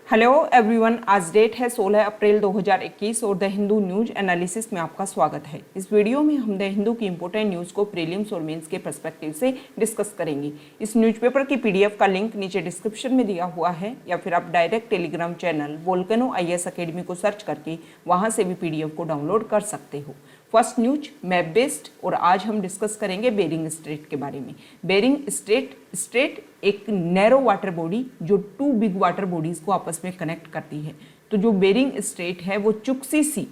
Hello everyone, आज date है 16 अप्रैल 2021 और द हिंदू न्यूज एनालिसिस में आपका स्वागत है। इस वीडियो में हम द हिंदू की इंपॉर्टेंट न्यूज़ को प्रीलिम्स और मेंस के पर्सपेक्टिव से डिस्कस करेंगे। इस न्यूज़पेपर की पीडीएफ का लिंक नीचे डिस्क्रिप्शन में दिया हुआ है या फिर आप direct Telegram channel volcano IAS academy को सर्च करके वहाँ से भी पीडीएफ को डाउनलोड कर सकते हो। फर्स्ट न्यूज मैप बेस्ड और आज हम डिस्कस करेंगे बेरिंग स्ट्रेट के बारे में। बेरिंग स्ट्रेट एक नैरो वाटर बॉडी जो टू बिग वाटर बॉडीज को आपस में कनेक्ट करती है। तो जो बेरिंग स्ट्रेट है वो चुक्सी सी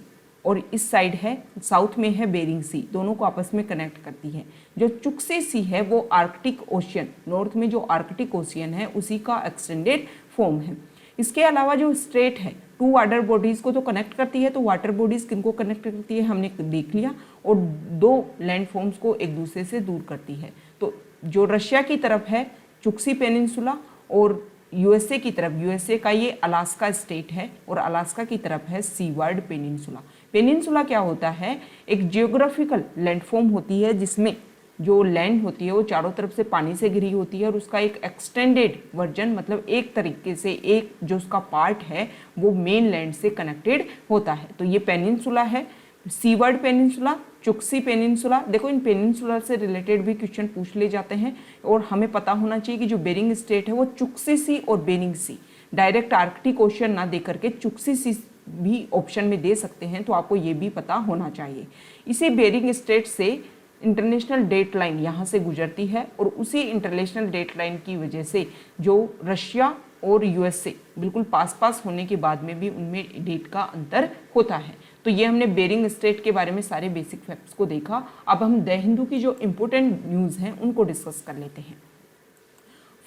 और इस साइड है साउथ में है बेरिंग सी, दोनों को आपस में कनेक्ट करती है। जो चुक्सी सी है वो आर्कटिक ओशियन, नॉर्थ में जो आर्कटिक ओशियन है उसी का एक्सटेंडेड फॉर्म है। इसके अलावा जो स्ट्रेट है टू वाटर बॉडीज को तो कनेक्ट करती है, तो वाटर बॉडीज किनको कनेक्ट करती है हमने देख लिया, और दो लैंड फॉर्म्स को एक दूसरे से दूर करती है। तो जो रशिया की तरफ है चुक्सी पेनिनसुला और यूएसए की तरफ, यूएसए का ये अलास्का स्टेट है और अलास्का की तरफ है सीवर्ड पेनिनसुला। पेनिनसुला क्या होता है, एक जियोग्राफिकल लैंडफॉर्म होती है जिसमें जो लैंड होती है वो चारों तरफ से पानी से घिरी होती है और उसका एक एक्सटेंडेड वर्जन, मतलब एक तरीके से एक जो उसका पार्ट है वो मेन लैंड से कनेक्टेड होता है। तो ये पेनिनसुला है, सीवर्ड पेनिनसुला, चुक्सी पेनिनसुला। देखो इन पेनिनसुला से रिलेटेड भी क्वेश्चन पूछ ले जाते हैं और हमें पता होना चाहिए कि जो बेरिंग स्ट्रेट है वो चुक्सी सी और बेरिंग सी, डायरेक्ट आर्कटिक ओशियन ना दे करके चुक्सी सी भी ऑप्शन में दे सकते हैं, तो आपको ये भी पता होना चाहिए। इसी बेरिंग स्ट्रेट से इंटरनेशनल डेट लाइन यहाँ से गुजरती है और उसी इंटरनेशनल डेट लाइन की वजह से जो रशिया और यूएसए बिल्कुल पास पास होने के बाद में भी उनमें डेट का अंतर होता है। तो ये हमने बेरिंग स्ट्रेट के बारे में सारे बेसिक फैक्ट्स को देखा। अब हम द हिंदू की जो इंपॉर्टेंट न्यूज़ हैं उनको डिस्कस कर लेते हैं।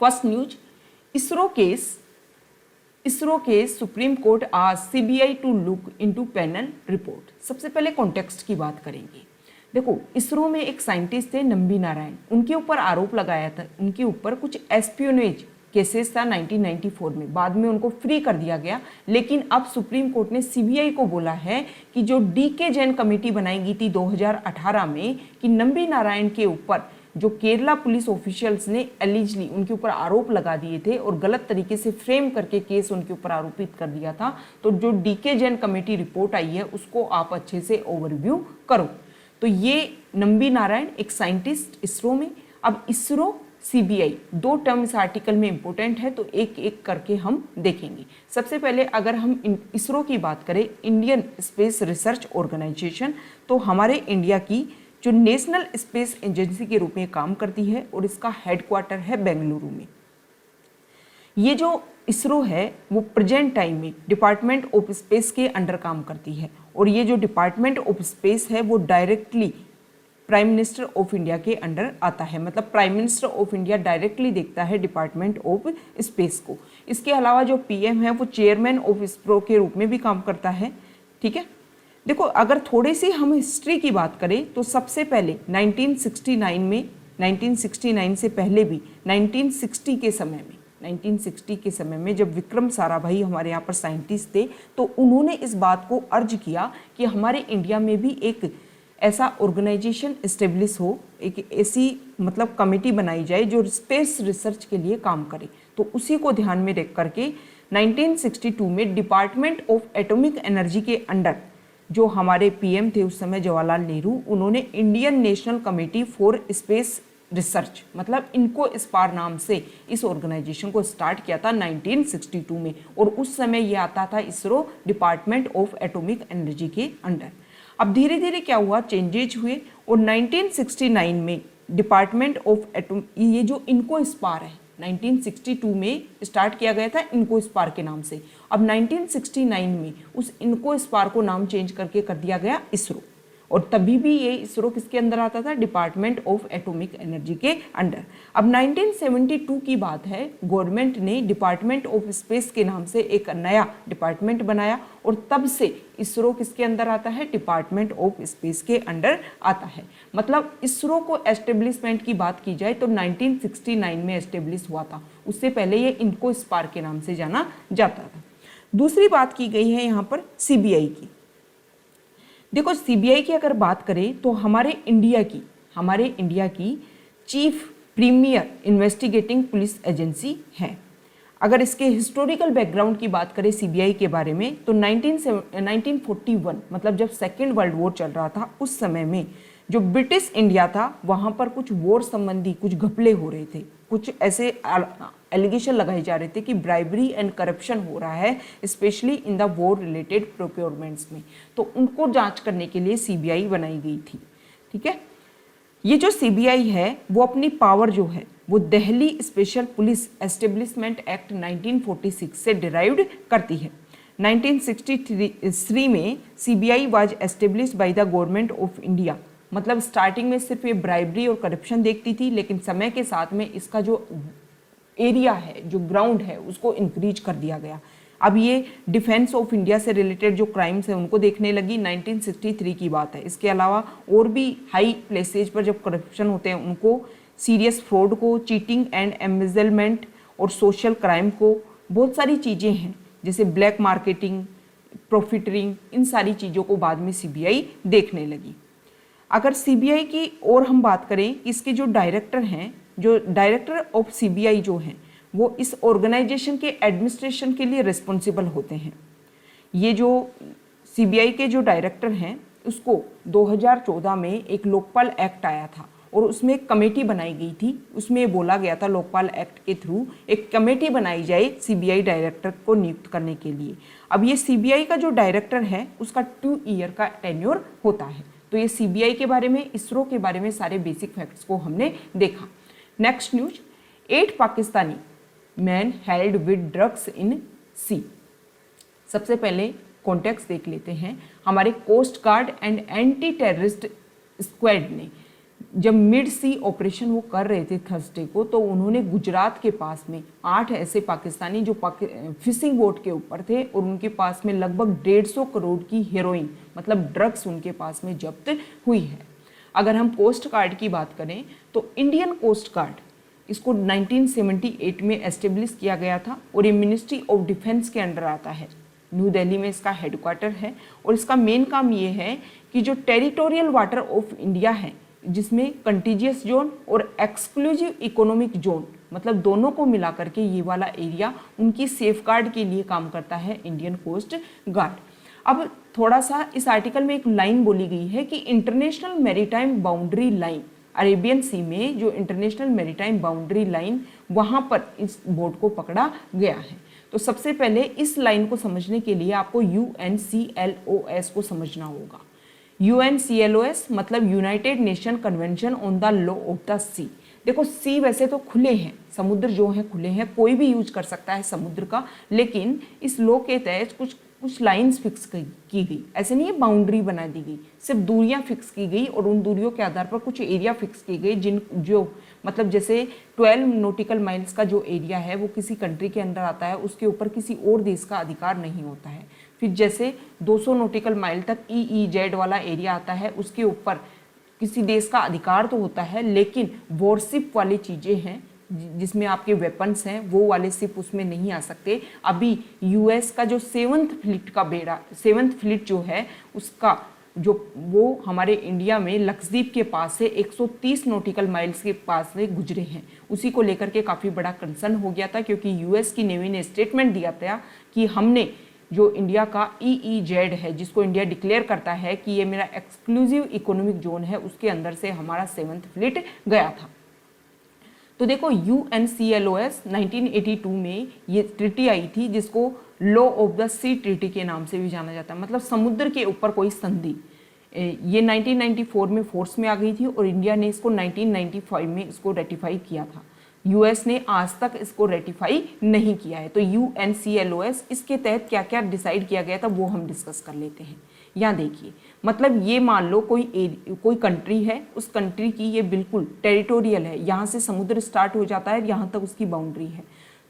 First news, ISRO case Supreme Court आज CBI to look into panel report. सबसे पहले कॉन्टेक्स्ट की बात करेंगे। देखो इसरो में एक साइंटिस्ट थे नंबी नारायण, उनके ऊपर आरोप लगाया था, उनके ऊपर कुछ एस्पियोनेज केसेस था 1994 में, बाद में उनको फ्री कर दिया गया। लेकिन अब सुप्रीम कोर्ट ने CBI को बोला है कि जो DK जैन कमेटी बनाई गई थी 2018 में कि नंबी नारायण के ऊपर जो केरला पुलिस ऑफिशियल्स ने एलिजली उनके ऊपर आरोप लगा दिए थे और गलत तरीके से फ्रेम करके केस उनके ऊपर आरोपित कर दिया था, तो जो DK जैन कमेटी रिपोर्ट आई है उसको आप अच्छे से ओवरव्यू करो। तो ये नंबी नारायण एक साइंटिस्ट इसरो में। अब इसरो CBI दो टर्म इस आर्टिकल में इंपॉर्टेंट है, तो एक एक करके हम देखेंगे। सबसे पहले अगर हम इसरो की बात करें, इंडियन स्पेस रिसर्च ऑर्गेनाइजेशन, तो हमारे इंडिया की जो नेशनल स्पेस एजेंसी के रूप में काम करती है और इसका हेडक्वार्टर है बेंगलुरु में। ये जो इसरो है वो प्रेजेंट टाइम में डिपार्टमेंट ऑफ स्पेस के अंडर काम करती है और ये जो डिपार्टमेंट ऑफ स्पेस है वो directly prime minister of India के अंडर आता है। मतलब prime minister of India directly देखता है डिपार्टमेंट ऑफ स्पेस को। इसके अलावा जो PM है वो चेयरमैन ऑफ इसरो के रूप में भी काम करता है। ठीक है, देखो अगर थोड़ी सी हम हिस्ट्री की बात करें तो सबसे पहले 1969 में, 1969 से पहले भी 1960 के समय में जब विक्रम साराभाई हमारे यहाँ पर साइंटिस्ट थे, तो उन्होंने इस बात को अर्ज किया कि हमारे इंडिया में भी एक ऐसा ऑर्गेनाइजेशन इस्टेब्लिश हो, एक ऐसी मतलब कमेटी बनाई जाए जो स्पेस रिसर्च के लिए काम करे। तो उसी को ध्यान में रख करके 1962 में डिपार्टमेंट ऑफ एटॉमिक एनर्जी के अंडर जो हमारे PM थे उस समय जवाहरलाल नेहरू, उन्होंने Indian national committee for space research मतलब इनको स्पार नाम से इस ऑर्गेनाइजेशन को स्टार्ट किया था 1962 में, और उस समय ये आता था ISRO department of atomic energy के अंडर। अब धीरे धीरे क्या हुआ, चेंजेज हुए और 1969 में डिपार्टमेंट ऑफ एटॉम, ये जो इनको स्पार है 1962 में स्टार्ट किया गया था इनको स्पार के नाम से। अब 1969 में उस इनको स्पार को नाम चेंज करके कर दिया गया इसरो, और तभी भी ये इसरो किसके अंदर आता था, डिपार्टमेंट ऑफ एटॉमिक एनर्जी के अंडर। अब 1972 की बात है, गवर्नमेंट ने डिपार्टमेंट ऑफ स्पेस के नाम से एक नया डिपार्टमेंट बनाया और तब से इसरो किसके अंदर आता है, डिपार्टमेंट ऑफ स्पेस के अंडर आता है। मतलब इसरो को एस्टेब्लिशमेंट की बात की जाए तो 1969 में एस्टेब्लिश हुआ था, उससे पहले ये इनको स्पार के नाम से जाना जाता था। दूसरी बात की गई है यहाँ पर CBI की। देखो CBI की अगर बात करें तो हमारे इंडिया की chief premier investigating police agency है। अगर इसके हिस्टोरिकल बैकग्राउंड की बात करें सीबीआई के बारे में तो 1941 मतलब जब सेकेंड वर्ल्ड वॉर चल रहा था उस समय में जो ब्रिटिश इंडिया था वहाँ पर कुछ वॉर संबंधी कुछ घपले हो रहे थे, कुछ ऐसे एलिगेशन लगाए जा रहे थे कि ब्राइबरी एंड करप्शन हो रहा है specially in the war related procurements में। तो उनको जांच करने के लिए सीबीआई बनाई गई थी। ठीक है, ये जो सीबीआई है वो अपनी पावर जो है वो Delhi special police establishment act 1946 से डिराइव्ड करती है। 1963 में CBI was established by the government of India. मतलब स्टार्टिंग में सिर्फ ये ब्राइबरी और करप्शन देखती थी, लेकिन समय के साथ में इसका जो एरिया है, जो ग्राउंड है, उसको इंक्रीज कर दिया गया। अब ये डिफेंस ऑफ इंडिया से रिलेटेड जो क्राइम्स है उनको देखने लगी। 1963 की बात है। इसके अलावा और भी हाई प्लेसेज पर जब करप्शन होते हैं उनको, सीरियस फ्रॉड को, चीटिंग एंड एम्बेजलमेंट और सोशल क्राइम को, बहुत सारी चीज़ें हैं जैसे ब्लैक मार्केटिंग, प्रॉफिटरिंग, इन सारी चीज़ों को बाद में सीबीआई देखने लगी। अगर सीबीआई की और हम बात करें, इसके जो डायरेक्टर हैं, जो डायरेक्टर ऑफ सीबीआई जो हैं वो इस ऑर्गेनाइजेशन के एडमिनिस्ट्रेशन के लिए रिस्पॉन्सिबल होते हैं। ये जो सीबीआई के जो डायरेक्टर हैं उसको 2014 में एक लोकपाल एक्ट आया था और उसमें एक कमेटी बनाई गई थी। उसमें बोला गया था लोकपाल एक्ट के थ्रू एक कमेटी बनाई जाए सीबीआई डायरेक्टर को नियुक्त करने के लिए। अब ये सीबीआई का जो डायरेक्टर है उसका 2 ईयर का टेन्योर होता है। तो ये सीबीआई के बारे में, इसरो के बारे में सारे बेसिक फैक्ट्स को हमने देखा। Next news, 8 Pakistani men held with drugs in sea. सबसे पहले कॉन्टेक्स्ट देख लेते हैं। हमारे coast guard and anti terrorist squad ने जब मिड सी ऑपरेशन वो कर रहे थे थर्सडे को, तो उन्होंने गुजरात के पास में 8 ऐसे पाकिस्तानी जो फिशिंग बोट के ऊपर थे और उनके पास में लगभग 150 करोड़ की हेरोइन मतलब ड्रग्स उनके पास में जब्त हुई है। अगर हम कोस्ट गार्ड की बात करें तो इंडियन कोस्ट गार्ड, इसको 1978 में एस्टेब्लिश किया गया था और ये मिनिस्ट्री ऑफ डिफेंस के अंडर आता है। न्यू दिल्ली में इसका हेडक्वार्टर है और इसका मेन काम ये है कि जो टेरिटोरियल वाटर ऑफ इंडिया है, जिसमें कंटीजियस जोन और एक्सक्लूसिव इकोनॉमिक जोन, मतलब दोनों को मिला करके ये वाला एरिया उनकी सेफगार्ड के लिए काम करता है इंडियन कोस्ट गार्ड। अब थोड़ा सा इस आर्टिकल में एक लाइन बोली गई है कि international maritime boundary line, Arabian sea में जो इंटरनेशनल मैरीटाइम बाउंड्री लाइन, वहाँ पर इस बोट को पकड़ा गया है। तो सबसे पहले इस लाइन को समझने के लिए आपको UNCLOS को समझना होगा। UNCLOS मतलब United Nation Convention on the Law of the Sea. देखो सी वैसे तो खुले हैं, समुद्र जो हैं खुले हैं, कोई भी यूज कर सकता है समुद्र का, लेकिन इस लॉ के तहत कुछ लाइंस फिक्स की गई। ऐसे नहीं है बाउंड्री बना दी गई, सिर्फ दूरियां फिक्स की गई और उन दूरियों के आधार पर कुछ एरिया फिक्स की गई जो मतलब जैसे 12 नॉटिकल माइल्स का जो एरिया है वो किसी कंट्री के अंदर आता है, उसके ऊपर किसी और देश का अधिकार नहीं होता है। फिर जैसे 200 नॉटिकल माइल तक EEZ वाला एरिया आता है, उसके ऊपर किसी देश का अधिकार तो होता है, लेकिन वॉरशिप वाली चीज़ें हैं जिसमें आपके वेपन्स हैं, वो वाले शिप उसमें नहीं आ सकते। अभी US का जो 7th फ्लीट का बेड़ा, 7th फ्लीट जो है उसका जो वो हमारे इंडिया में लक्षद्वीप के पास से 130 नॉटिकल माइल्स के पास से गुजरे हैं। उसी को लेकर के काफ़ी बड़ा कंसर्न हो गया था, क्योंकि US की नेवी ने स्टेटमेंट दिया था कि हमने जो इंडिया का EEZ है, जिसको इंडिया डिक्लेयर करता है कि ये मेरा एक्सक्लूसिव इकोनॉमिक जोन है, उसके अंदर से हमारा 7th फ्लीट गया था। तो देखो UNCLOS 1982 में ये ट्रीटी आई थी, जिसको law of the sea treaty के नाम से भी जाना जाता है, मतलब समुद्र के ऊपर कोई संधि। ये 1994 में फोर्स में आ गई थी और इंडिया ने इसको 1995 में इसको रेटिफाई किया था। US ने आज तक इसको रेटिफाई नहीं किया है। तो UNCLOS इसके तहत क्या क्या डिसाइड किया गया था वो हम डिस्कस कर लेते हैं। यहाँ देखिए, मतलब ये मान लो कोई कंट्री है, उस कंट्री की ये बिल्कुल टेरिटोरियल है, यहाँ से समुद्र स्टार्ट हो जाता है, यहाँ तक उसकी बाउंड्री है।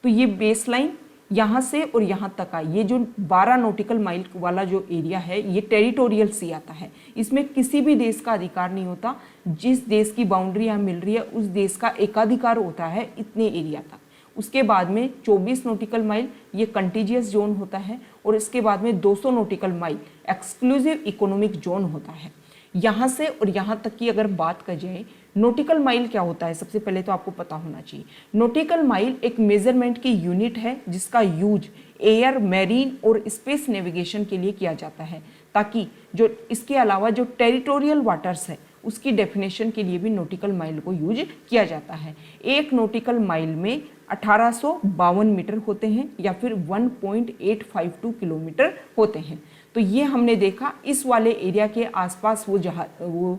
तो ये बेस लाइन यहाँ से और यहाँ तक का ये जो 12 नॉटिकल माइल वाला जो एरिया है, ये टेरिटोरियल सी आता है। इसमें किसी भी देश का अधिकार नहीं होता। जिस देश की बाउंड्री यहाँ मिल रही है उस देश का एकाधिकार होता है इतने एरिया तक। उसके बाद में 24 नॉटिकल माइल ये कंटीजियस जोन होता है और इसके बाद में 200 nautical mile exclusive economic zone होता है। यहाँ से और यहाँ तक की अगर बात कर जाए नोटिकल माइल क्या होता है, सबसे पहले तो आपको पता होना चाहिए। नोटिकल माइल एक मेजरमेंट की यूनिट है जिसका यूज एयर, मैरीन और स्पेस नेविगेशन के लिए किया जाता है, ताकि जो इसके अलावा जो टेरिटोरियल वाटर्स है उसकी डेफिनेशन के लिए भी नोटिकल माइल को यूज किया जाता है। एक नोटिकल माइल में 1852 मीटर होते हैं या फिर 1.852 किलोमीटर होते हैं। तो ये हमने देखा इस वाले एरिया के आसपास वो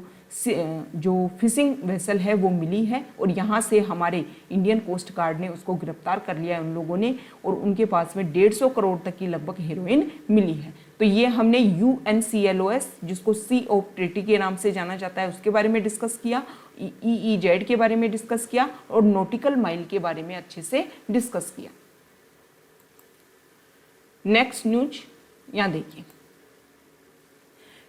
जो फिशिंग वेसल है वो मिली है और यहाँ से हमारे इंडियन कोस्ट गार्ड ने उसको गिरफ्तार कर लिया है उन लोगों ने, और उनके पास में 150 करोड़ तक की लगभग हेरोइन मिली है। तो ये हमने UNCLOS, जिसको सी ऑफ ट्रीटी के नाम से जाना जाता है, उसके बारे में डिस्कस किया, EEZ के बारे में डिस्कस किया और नॉटिकल माइल के बारे में अच्छे से डिस्कस किया। नेक्स्ट न्यूज यहाँ देखिए,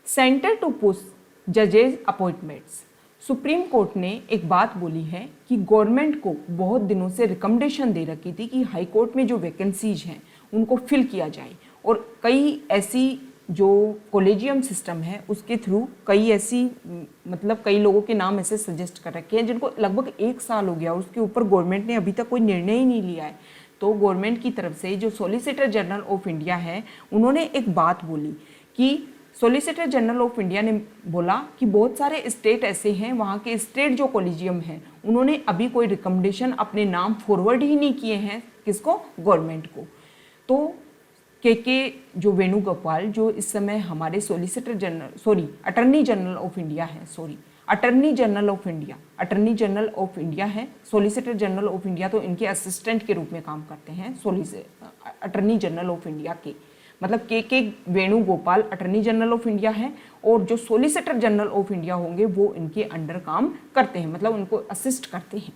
सेंटर टू पुश जजेज अपॉइंटमेंट्स। सुप्रीम कोर्ट ने एक बात बोली है कि गवर्नमेंट को बहुत दिनों से रिकमेंडेशन दे रखी थी कि हाई कोर्ट में जो वैकेंसीज हैं उनको फिल किया जाए, और कई ऐसी जो कॉलेजियम सिस्टम है उसके थ्रू कई ऐसी कई लोगों के नाम ऐसे सजेस्ट कर रखे हैं जिनको लगभग 1 साल हो गया, उसके ऊपर गवर्नमेंट ने अभी तक कोई निर्णय ही नहीं लिया है। तो गवर्नमेंट की तरफ से जो सॉलिसिटर जनरल ऑफ इंडिया है उन्होंने एक बात बोली कि सॉलिसिटर जनरल ऑफ इंडिया ने बोला कि बहुत सारे स्टेट ऐसे हैं, वहाँ के स्टेट जो कॉलेजियम हैं उन्होंने अभी कोई रिकमेंडेशन अपने नाम फॉरवर्ड ही नहीं किए हैं, किसको, गवर्नमेंट को। तो के जो वेणुगोपाल जो इस समय हमारे अटर्नी जनरल ऑफ इंडिया है, अटर्नी जनरल ऑफ इंडिया है, सॉलिसिटर जनरल ऑफ इंडिया तो इनके असिस्टेंट के रूप में काम करते हैं, अटर्नी जनरल ऑफ इंडिया के के Venugopal attorney general of India है, और जो सॉलिसिटर जनरल ऑफ इंडिया होंगे वो इनके अंडर काम करते हैं, उनको असिस्ट करते हैं।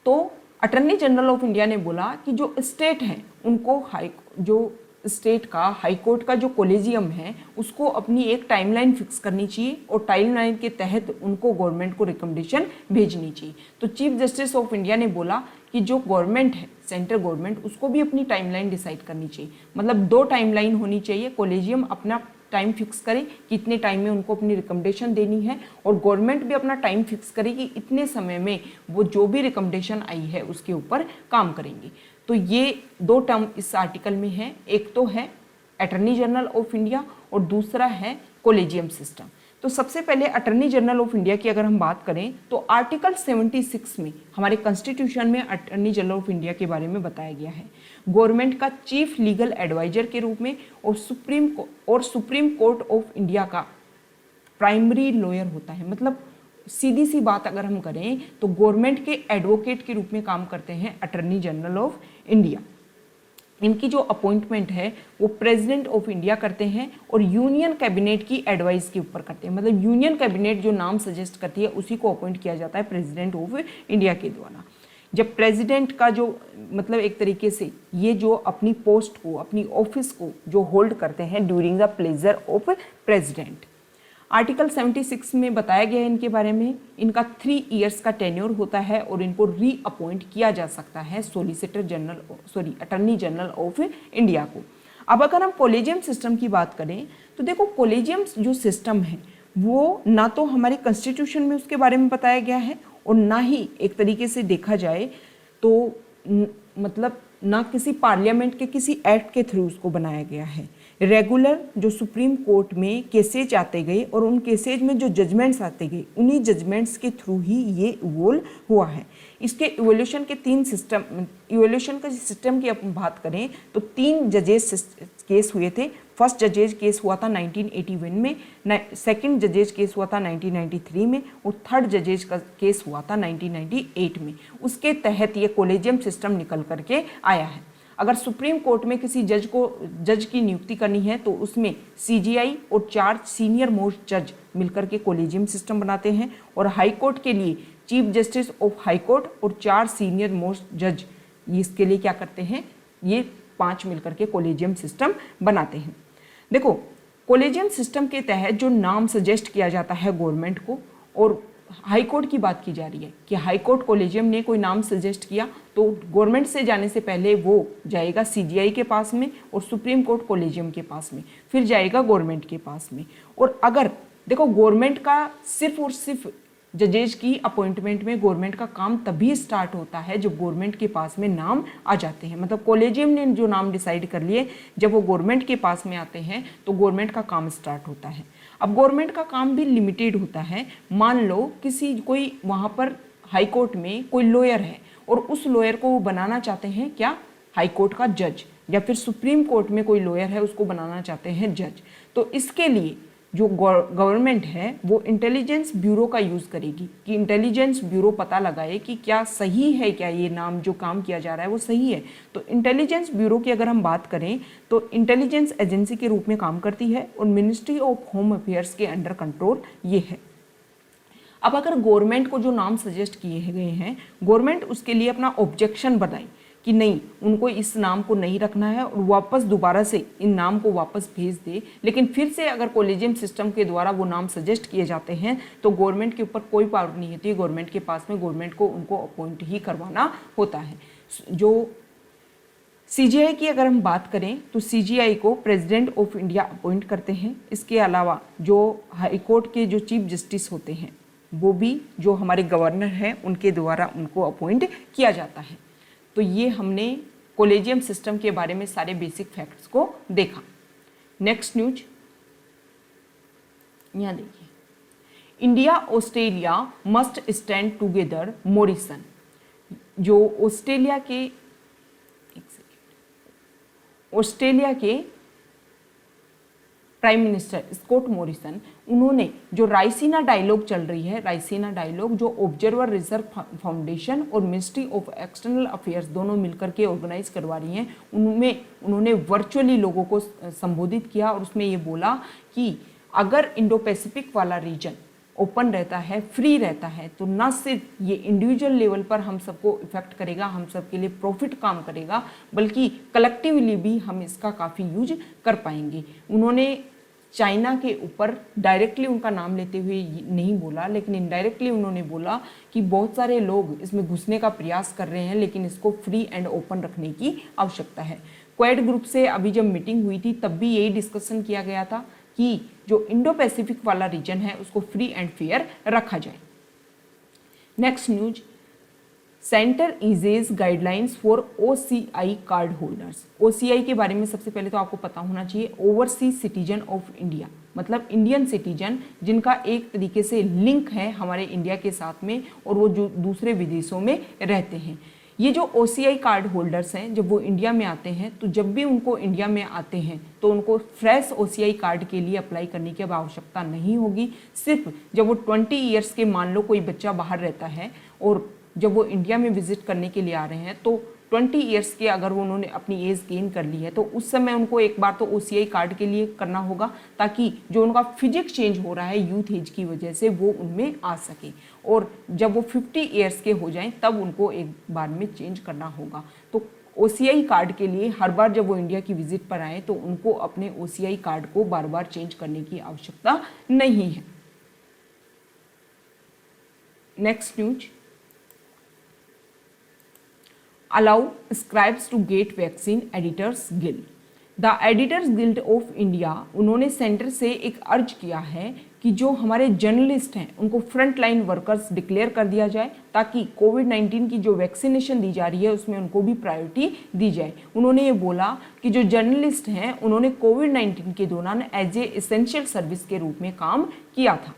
तो अटर्नी जनरल ऑफ इंडिया ने बोला कि जो स्टेट हैं उनको स्टेट का हाई कोर्ट का जो कॉलेजियम है उसको अपनी एक टाइमलाइन फिक्स करनी चाहिए, और टाइमलाइन के तहत उनको गवर्नमेंट को रिकमेंडेशन भेजनी चाहिए। तो चीफ जस्टिस ऑफ इंडिया ने बोला कि जो गवर्नमेंट है, सेंट्रल गवर्नमेंट, उसको भी अपनी टाइमलाइन डिसाइड करनी चाहिए, 2 टाइमलाइन होनी चाहिए। कॉलेजियम अपना टाइम फिक्स करे कि इतने टाइम में उनको अपनी रिकमेंडेशन देनी है, और गवर्नमेंट भी अपना टाइम फिक्स करे कि इतने समय में वो जो भी रिकमेंडेशन आई है उसके ऊपर काम करेंगे। तो ये 2 टर्म इस आर्टिकल में है, एक तो है अटर्नी जनरल ऑफ इंडिया और दूसरा है कॉलेजियम सिस्टम। तो सबसे पहले अटर्नी जनरल ऑफ इंडिया की अगर हम बात करें तो आर्टिकल 76 में हमारे कॉन्स्टिट्यूशन में अटर्नी जनरल ऑफ इंडिया के बारे में बताया गया है, गवर्नमेंट का चीफ लीगल एडवाइजर के रूप में, और सुप्रीम कोर्ट ऑफ इंडिया का प्राइमरी लॉयर होता है। सीधी सी बात अगर हम करें तो गवर्नमेंट के एडवोकेट के रूप में काम करते हैं अटर्नी जनरल ऑफ इंडिया। इनकी जो अपॉइंटमेंट है वो प्रेसिडेंट ऑफ इंडिया करते हैं और यूनियन कैबिनेट की एडवाइस के ऊपर करते हैं, यूनियन कैबिनेट जो नाम सजेस्ट करती है उसी को अपॉइंट किया जाता है प्रेसिडेंट ऑफ इंडिया के द्वारा। जब प्रेसिडेंट का जो एक तरीके से ये जो अपनी पोस्ट को, अपनी ऑफिस को जो होल्ड करते हैं during the pleasure of president. Article 76 में बताया गया है इनके बारे में, इनका 3 इयर्स का टेन्योर होता है और इनको रीअपॉइंट किया जा सकता है अटर्नी जनरल ऑफ इंडिया को। अब अगर हम कॉलेजियम सिस्टम की बात करें तो देखो, कॉलेजियम जो सिस्टम है वो ना तो हमारे कॉन्स्टिट्यूशन में उसके बारे में बताया गया है, और ना ही एक तरीके से देखा जाए तो ना किसी पार्लियामेंट के किसी एक्ट के थ्रू उसको बनाया गया है। रेगुलर जो सुप्रीम कोर्ट में केसेज आते गए और उन केसेज में जो जजमेंट्स आते गए, उन्हीं जजमेंट्स के थ्रू ही ये इवोल्व हुआ है। इसके इवोल्यूशन के 3 सिस्टम, इवोल्यूशन के सिस्टम की अपन बात करें तो 3 जजेज केस हुए थे। फर्स्ट जजेज केस हुआ था 1981 में, सेकंड जजेज केस हुआ था 1993 में, और थर्ड जजेज का केस हुआ था 1998 में। उसके तहत ये कॉलेजियम सिस्टम निकल करके आया है। अगर सुप्रीम कोर्ट में किसी जज की नियुक्ति करनी है तो उसमें CGI और 4 सीनियर मोस्ट जज मिलकर के कॉलेजियम सिस्टम बनाते हैं, और हाई कोर्ट के लिए chief justice of high court और 4 सीनियर मोस्ट जज इसके लिए क्या करते हैं, ये 5 मिलकर के कॉलेजियम सिस्टम बनाते हैं। देखो, कॉलेजियम सिस्टम के तहत जो नाम सजेस्ट किया जाता है गवर्नमेंट को, और हाई कोर्ट की बात की जा रही है कि हाई कोर्ट कॉलेजियम ने कोई नाम सजेस्ट किया तो गवर्नमेंट से जाने से पहले वो जाएगा CGI के पास में और सुप्रीम कोर्ट कॉलेजियम के पास में, फिर जाएगा गवर्नमेंट के पास में। और अगर देखो, गवर्नमेंट का सिर्फ और सिर्फ जजेज की अपॉइंटमेंट में गवर्नमेंट का काम तभी स्टार्ट होता है जब गवर्नमेंट के पास में नाम आ जाते हैं। मतलब कॉलेजियम ने जो नाम डिसाइड कर लिए, जब वो गवर्नमेंट के पास में आते हैं तो गवर्नमेंट का काम स्टार्ट होता है। अब गवर्नमेंट का काम भी लिमिटेड होता है। मान लो कोई वहाँ पर हाई कोर्ट में कोई लॉयर है और उस लॉयर को वो बनाना चाहते हैं क्या, हाई कोर्ट का जज, या फिर सुप्रीम कोर्ट में कोई लॉयर है उसको बनाना चाहते हैं जज। तो इसके लिए जो गवर्नमेंट है वो इंटेलिजेंस ब्यूरो का यूज़ करेगी कि इंटेलिजेंस ब्यूरो पता लगाए कि क्या सही है, क्या ये नाम जो काम किया जा रहा है वो सही है। तो इंटेलिजेंस ब्यूरो की अगर हम बात करें तो इंटेलिजेंस एजेंसी के रूप में काम करती है और मिनिस्ट्री ऑफ होम अफेयर्स के अंडर कंट्रोल ये है। अब अगर गवर्नमेंट को जो नाम सजेस्ट किए गए हैं, गवर्नमेंट उसके लिए अपना ऑब्जेक्शन बताए कि नहीं, उनको इस नाम को नहीं रखना है और वापस दोबारा से इन नाम को वापस भेज दे। लेकिन फिर से अगर कॉलेजियम सिस्टम के द्वारा वो नाम सजेस्ट किए जाते हैं तो गवर्नमेंट के ऊपर कोई पावर नहीं होती है। गवर्नमेंट के पास में गवर्नमेंट को उनको अपॉइंट ही करवाना होता है। जो सीजीआई की अगर हम बात करें तो सीजीआई को प्रेसिडेंट ऑफ इंडिया अपॉइंट करते हैं। इसके अलावा जो हाई कोर्ट के जो चीफ जस्टिस होते हैं वो भी जो हमारे गवर्नर हैं उनके द्वारा उनको अपॉइंट किया जाता है। तो ये हमने कॉलेजियम सिस्टम के बारे में सारे बेसिक फैक्ट्स को देखा। नेक्स्ट न्यूज यहाँ देखिए, India Australia must stand together Morrison. जो ऑस्ट्रेलिया के प्राइम मिनिस्टर स्कॉट मॉरिसन, उन्होंने जो रायसीना डायलॉग चल रही है, रायसीना डायलॉग जो ऑब्जर्वर रिसर्च फाउंडेशन और मिनिस्ट्री ऑफ एक्सटर्नल अफेयर्स दोनों मिलकर के ऑर्गेनाइज करवा रही हैं, उनमें उन्होंने वर्चुअली लोगों को संबोधित किया और उसमें ये बोला कि अगर इंडो पैसिफिक वाला रीजन ओपन रहता है, फ्री रहता है, तो ना सिर्फ ये इंडिविजुअल लेवल पर हम सबको इफेक्ट करेगा, हम सबके लिए प्रॉफिट काम करेगा, बल्कि कलेक्टिवली भी हम इसका काफ़ी यूज कर पाएंगे। उन्होंने चाइना के ऊपर डायरेक्टली उनका नाम लेते हुए नहीं बोला, लेकिन इनडायरेक्टली उन्होंने बोला कि बहुत सारे लोग इसमें घुसने का प्रयास कर रहे हैं, लेकिन इसको फ्री एंड ओपन रखने की आवश्यकता है। क्वाड ग्रुप से अभी जब मीटिंग हुई थी तब भी यही डिस्कशन किया गया था कि जो इंडो पैसिफिक वाला रीजन है उसको फ्री एंड फेयर रखा जाए। Next news, centre eases guidelines for OCI card holders. OCI के बारे में सबसे पहले तो आपको पता होना चाहिए, ओवरसीज सिटीजन ऑफ इंडिया, मतलब इंडियन सिटीजन जिनका एक तरीके से लिंक है हमारे इंडिया के साथ में और वो जो दूसरे विदेशों में रहते हैं। ये जो ओसीआई कार्ड होल्डर्स हैं, जब वो इंडिया में आते हैं तो जब भी उनको इंडिया में आते हैं तो उनको फ्रेश ओसीआई कार्ड के लिए अप्लाई करने की अब आवश्यकता नहीं होगी। सिर्फ जब वो 20 ईयर्स के, मान लो कोई बच्चा बाहर रहता है और जब वो इंडिया में विजिट करने के लिए आ रहे हैं तो 20 ईयर्स के अगर वो उन्होंने अपनी एज गेन कर ली है तो उस समय उनको एक बार तो ओसीआई कार्ड के लिए करना होगा, ताकि जो उनका फिजिक्स चेंज हो रहा है यूथ एज की वजह से वो उनमें आ सके। और जब वो 50 ईयर्स के हो जाएं तब उनको एक बार में चेंज करना होगा। तो ओसीआई कार्ड के लिए हर बार जब वो इंडिया की विजिट पर आए तो उनको अपने ओसीआई कार्ड को बार बार चेंज करने की आवश्यकता नहीं है। Next news, allow scribes to get vaccine editors guild। The editors guild of India, उन्होंने सेंटर से एक अर्ज किया है कि जो हमारे जर्नलिस्ट हैं उनको फ्रंट लाइन वर्कर्स डिक्लेयर कर दिया जाए, ताकि कोविड-19 की जो वैक्सीनेशन दी जा रही है उसमें उनको भी प्रायोरिटी दी जाए। उन्होंने ये बोला कि जो जर्नलिस्ट हैं उन्होंने कोविड-19 के दौरान एज ए एसेंशियल सर्विस के रूप में काम किया था।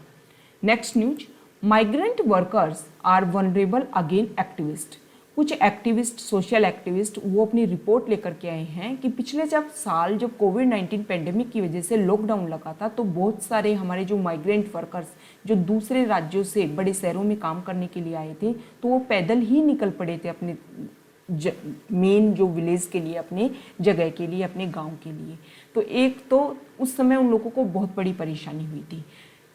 Next news, migrant workers are vulnerable again activist. कुछ एक्टिविस्ट, सोशल एक्टिविस्ट, वो अपनी रिपोर्ट लेकर के आए हैं कि पिछले साल जब कोविड-19 पेंडेमिक की वजह से लॉकडाउन लगा था तो बहुत सारे हमारे जो माइग्रेंट वर्कर्स जो दूसरे राज्यों से बड़े शहरों में काम करने के लिए आए थे तो वो पैदल ही निकल पड़े थे अपने मेन जो विलेज के लिए, अपने जगह के लिए, अपने गाँव के लिए। तो एक तो उस समय उन लोगों को बहुत बड़ी परेशानी हुई थी।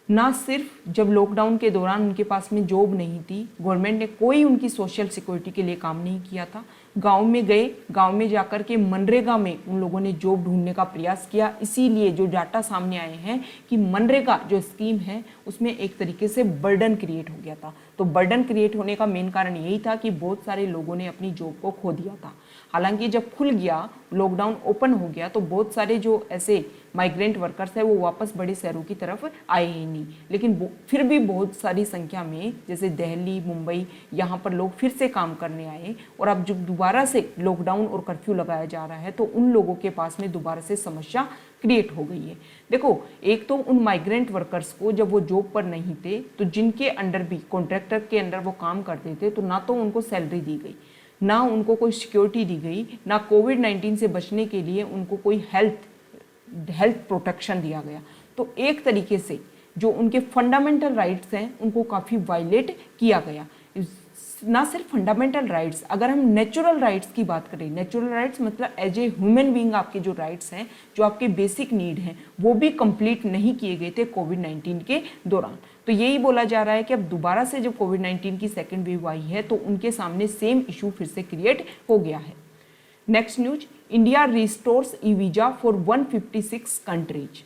ना सिर्फ जब लॉकडाउन के दौरान उनके पास में जॉब नहीं थी, गवर्नमेंट ने कोई उनकी सोशल सिक्योरिटी के लिए काम नहीं किया था। गांव में गए, गांव में जाकर के मनरेगा में उन लोगों ने जॉब ढूंढने का प्रयास किया। इसीलिए जो डाटा सामने आए हैं कि मनरेगा जो स्कीम है उसमें एक तरीके से बर्डन क्रिएट हो गया था। तो बर्डन क्रिएट होने का मेन कारण यही था कि बहुत सारे लोगों ने अपनी जॉब को खो दिया था। हालांकि जब खुल गया, लॉकडाउन ओपन हो गया, तो बहुत सारे जो ऐसे माइग्रेंट वर्कर्स हैं वो वापस बड़े शहरों की तरफ आए ही नहीं, लेकिन फिर भी बहुत सारी संख्या में जैसे दिल्ली, मुंबई, यहाँ पर लोग फिर से काम करने आए। और अब जब दोबारा से लॉकडाउन और कर्फ्यू लगाया जा रहा है तो उन लोगों के पास में दोबारा से समस्या क्रिएट हो गई है। देखो, एक तो उन माइग्रेंट वर्कर्स को जब वो जॉब पर नहीं थे तो जिनके अंडर भी, कॉन्ट्रैक्टर के अंडर वो काम करते थे, तो ना तो उनको सैलरी दी गई, ना उनको कोई सिक्योरिटी दी गई, ना कोविड-19 से बचने के लिए उनको कोई हेल्थ प्रोटेक्शन दिया गया। तो एक तरीके से जो उनके फंडामेंटल राइट्स हैं उनको काफ़ी वायलेट किया गया। ना सिर्फ फंडामेंटल राइट्स, अगर हम नेचुरल राइट्स की बात करें, नेचुरल राइट्स मतलब एज ए ह्यूमन बीइंग आपके जो राइट्स हैं, जो आपके बेसिक नीड हैं, वो भी कंप्लीट नहीं किए गए थे कोविड-19 के दौरान। तो यही बोला जा रहा है कि अब दोबारा से जब कोविड-19 की सेकेंड वेव आई है तो उनके सामने सेम इशू फिर से क्रिएट हो गया है। Next news, India restores e visa for 156 countries.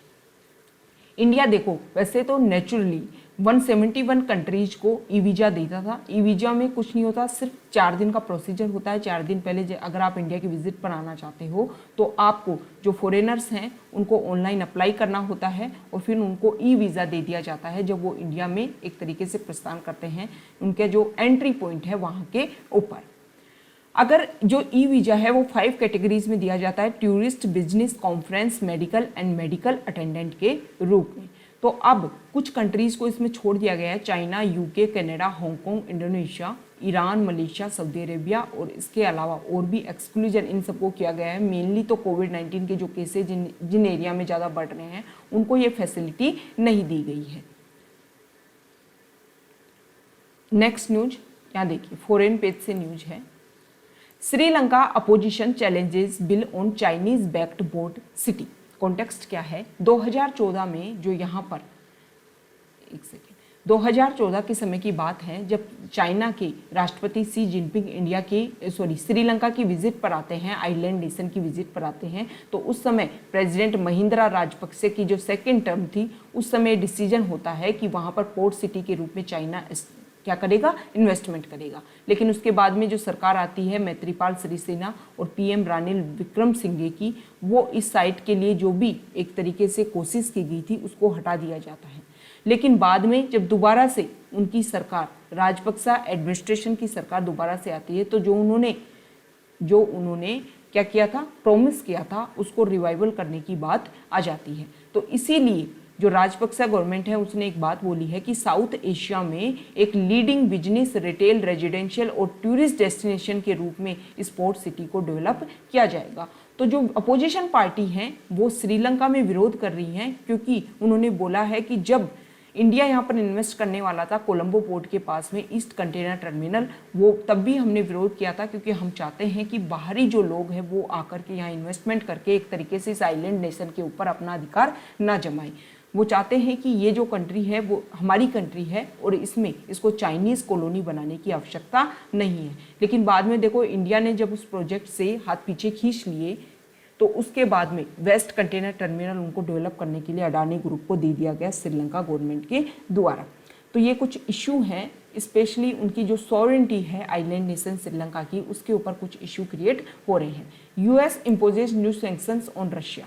India देखो वैसे तो नेचुरली 171 कंट्रीज को ई वीजा देता था। ई वीजा में कुछ नहीं होता, सिर्फ 4 दिन का प्रोसीजर होता है। 4 दिन पहले अगर आप इंडिया की विजिट पर आना चाहते हो तो आपको जो फॉरेनर्स हैं उनको ऑनलाइन अप्लाई करना होता है और फिर उनको ई वीज़ा दे दिया जाता है जब वो इंडिया में एक तरीके से प्रस्थान करते हैं, उनके जो एंट्री पॉइंट है वहाँ के ऊपर। अगर जो ई वीज़ा है वो 5 कैटेगरीज में दिया जाता है, tourist, business, conference, medical and medical attendant के रूप में। तो अब कुछ कंट्रीज़ को इसमें छोड़ दिया गया है, China, UK, Canada, Hong Kong, Indonesia, Iran, Malaysia, Saudi Arabia, और इसके अलावा और भी एक्सक्लूजन इन सबको किया गया है। मेनली तो कोविड-19 के जो केसेज जिन एरिया में ज़्यादा बढ़ रहे हैं उनको ये फैसिलिटी नहीं दी गई है। नेक्स्ट न्यूज यहाँ देखिए, फॉरेन पेज से न्यूज है। Sri Lanka opposition challenges bill on Chinese backed board city. Context क्या है, 2014 में जो यहाँ पर 2014 के समय की बात है जब चाइना के राष्ट्रपति शी जिनपिंग श्रीलंका की विजिट पर आते हैं, आइलैंड नेशन की विजिट पर आते हैं, तो उस समय प्रेसिडेंट महिंद्रा राजपक्षे की जो सेकेंड टर्म थी उस समय डिसीजन होता है कि वहाँ पर पोर्ट सिटी के रूप में चाइना क्या करेगा, इन्वेस्टमेंट करेगा। लेकिन उसके बाद में जो सरकार आती है मैत्रीपाल सिरिसेना और पीएम रानिल विक्रमसिंघे की, वो इस साइट के लिए जो भी एक तरीके से कोशिश की गई थी उसको हटा दिया जाता है। लेकिन बाद में जब दोबारा से उनकी सरकार, राजपक्सा एडमिनिस्ट्रेशन की सरकार दोबारा से आती है तो जो उन्होंने क्या किया था, प्रॉमिस किया था, उसको रिवाइवल करने की बात आ जाती है। तो इसीलिए जो राजपक्सा गवर्नमेंट है उसने एक बात बोली है कि साउथ एशिया में एक लीडिंग बिजनेस, रिटेल, रेजिडेंशियल और टूरिस्ट डेस्टिनेशन के रूप में इस पोर्ट सिटी को डेवलप किया जाएगा। तो जो अपोजिशन पार्टी हैं वो श्रीलंका में विरोध कर रही हैं, क्योंकि उन्होंने बोला है कि जब इंडिया यहाँ पर इन्वेस्ट करने वाला था कोलंबो पोर्ट के पास में ईस्ट कंटेनर टर्मिनल, वो तब भी हमने विरोध किया था, क्योंकि हम चाहते हैं कि बाहरी जो लोग हैं वो आकर के यहाँ इन्वेस्टमेंट करके एक तरीके से इस आइलैंड नेशन के ऊपर अपना अधिकार ना जमाएं। वो चाहते हैं कि ये जो कंट्री है वो हमारी कंट्री है और इसको चाइनीज़ कॉलोनी बनाने की आवश्यकता नहीं है। लेकिन बाद में देखो, इंडिया ने जब उस प्रोजेक्ट से हाथ पीछे खींच लिए तो उसके बाद में वेस्ट कंटेनर टर्मिनल उनको डेवलप करने के लिए अडानी ग्रुप को दे दिया गया श्रीलंका गवर्नमेंट के द्वारा। तो ये कुछ इशू हैं, स्पेशली उनकी जो सॉवरेनिटी है आइलैंड नेशन श्रीलंका की, उसके ऊपर कुछ इशू क्रिएट हो रहे हैं। US imposes new sanctions on Russia.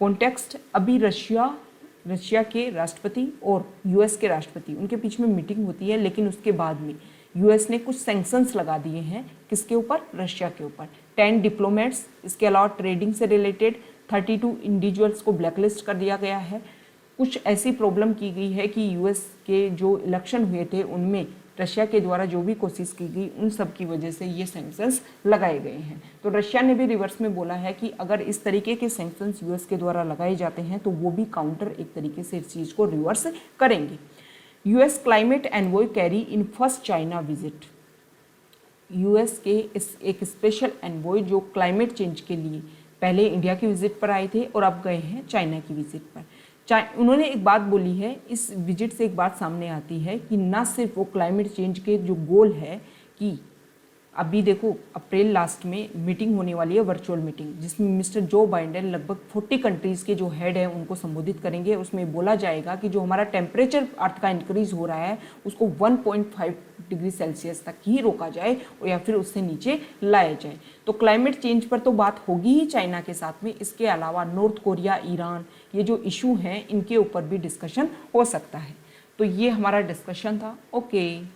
Context, अभी रशिया के राष्ट्रपति और यूएस के राष्ट्रपति, उनके बीच में मीटिंग होती है, लेकिन उसके बाद में यूएस ने कुछ सैंक्शंस लगा दिए हैं। किसके ऊपर? रशिया के ऊपर। 10 डिप्लोमेट्स, इसके अलावा ट्रेडिंग से रिलेटेड 32 इंडिविजुअल्स को ब्लैकलिस्ट कर दिया गया है। कुछ ऐसी प्रॉब्लम की गई है कि यूएस के जो इलेक्शन हुए थे उनमें रशिया के द्वारा जो भी कोशिश की गई उन सब की वजह से ये सैंक्शंस लगाए गए हैं। तो रशिया ने भी रिवर्स में बोला है कि अगर इस तरीके के सैंक्शंस यूएस के द्वारा लगाए जाते हैं तो वो भी काउंटर एक तरीके से इस चीज़ को रिवर्स करेंगे। US climate envoy carry in first China visit. US के एक स्पेशल एनवॉय जो क्लाइमेट चेंज के लिए पहले इंडिया की विजिट पर आए थे और अब गए हैं चाइना की विजिट पर। उन्होंने एक बात बोली है, इस विजिट से एक बात सामने आती है कि ना सिर्फ वो क्लाइमेट चेंज के जो गोल है कि अभी देखो अप्रैल लास्ट में मीटिंग होने वाली है, वर्चुअल मीटिंग, जिसमें मिस्टर जो बाइडेन लगभग 40 कंट्रीज़ के जो हेड हैं उनको संबोधित करेंगे। उसमें बोला जाएगा कि जो हमारा टेम्परेचर अर्थ का इंक्रीज हो रहा है उसको 1.5 डिग्री सेल्सियस तक ही रोका जाए और या फिर उससे नीचे लाया जाए। तो क्लाइमेट चेंज पर तो बात होगी ही चाइना के साथ में, इसके अलावा नॉर्थ कोरिया, ईरान, ये जो इशू हैं इनके ऊपर भी डिस्कशन हो सकता है। तो ये हमारा डिस्कशन था। ओके।